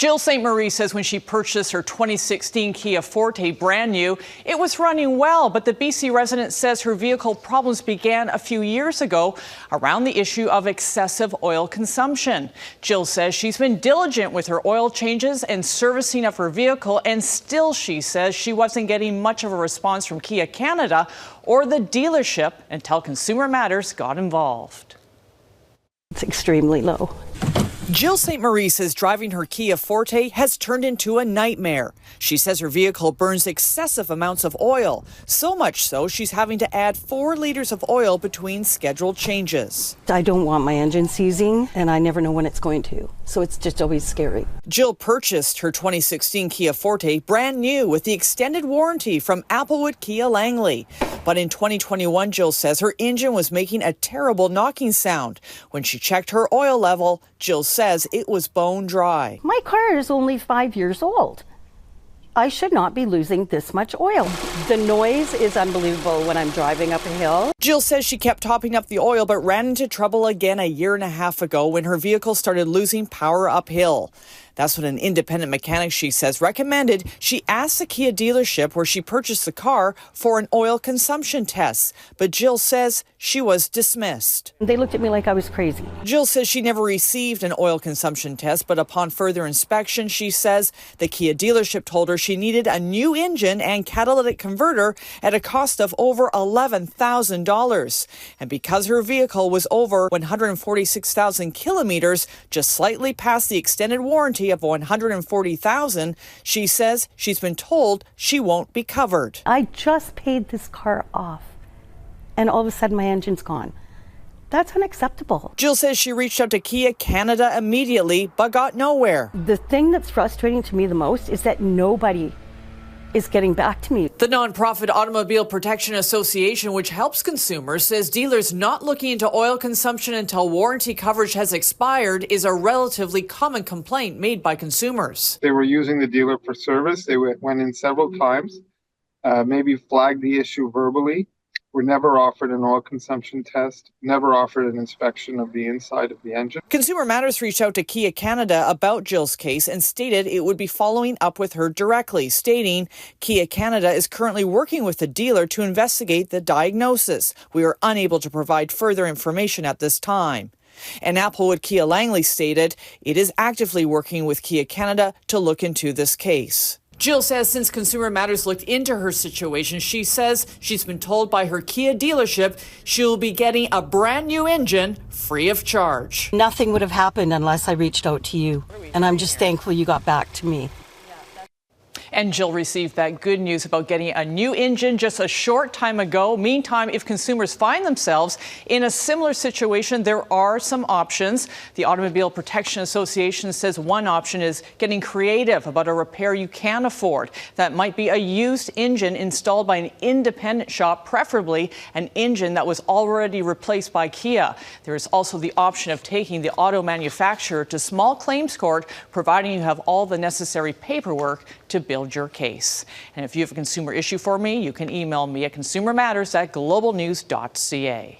Jill St. Marie says when she purchased her 2016 Kia Forte brand new, it was running well, but the BC resident says her vehicle problems began a few years ago around the issue of excessive oil consumption. Jill says she's been diligent with her oil changes and servicing of her vehicle, and still she says she wasn't getting much of a response from Kia Canada or the dealership until Consumer Matters got involved. It's extremely low. Jill St. Marie says driving her Kia Forte has turned into a nightmare. She says her vehicle burns excessive amounts of oil, so much so she's having to add 4 liters of oil between scheduled changes. I don't want my engine seizing, and I never know when it's going to, so it's just always scary. Jill purchased her 2016 Kia Forte brand new with the extended warranty from Applewood Kia Langley. But in 2021, Jill says her engine was making a terrible knocking sound. When she checked her oil level, Jill says it was bone dry. My car is only 5 years old. I should not be losing this much oil. The noise is unbelievable when I'm driving up a hill. Jill says she kept topping up the oil but ran into trouble again a year and a half ago when her vehicle started losing power uphill. That's what an independent mechanic, she says, recommended she asked the Kia dealership where she purchased the car for an oil consumption test. But Jill says she was dismissed. They looked at me like I was crazy. Jill says she never received an oil consumption test, but upon further inspection, she says the Kia dealership told her she needed a new engine and catalytic converter at a cost of over $11,000. And because her vehicle was over 146,000 kilometers, just slightly past the extended warranty of 140,000, she says she's been told she won't be covered. I just paid this car off, and all of a sudden my engine's gone. That's unacceptable. Jill says she reached out to Kia Canada immediately, but got nowhere. The thing that's frustrating to me the most is that nobody is getting back to me. The nonprofit Automobile Protection Association, which helps consumers, says dealers not looking into oil consumption until warranty coverage has expired is a relatively common complaint made by consumers. They were using the dealer for service. They went in several times, maybe flagged the issue verbally, were never offered an oil consumption test, never offered an inspection of the inside of the engine. Consumer Matters reached out to Kia Canada about Jill's case and stated it would be following up with her directly, stating Kia Canada is currently working with the dealer to investigate the diagnosis. We are unable to provide further information at this time. And Applewood Kia Langley stated it is actively working with Kia Canada to look into this case. Jill says since Consumer Matters looked into her situation, she says she's been told by her Kia dealership she'll be getting a brand new engine free of charge. Nothing would have happened unless I reached out to you, and I'm just thankful you got back to me. And Jill received that good news about getting a new engine just a short time ago. Meantime, if consumers find themselves in a similar situation, there are some options. The Automobile Protection Association says one option is getting creative about a repair you can afford. That might be a used engine installed by an independent shop, preferably an engine that was already replaced by Kia. There is also the option of taking the auto manufacturer to small claims court, providing you have all the necessary paperwork to build your case. And if you have a consumer issue for me, you can email me at consumermatters@globalnews.ca.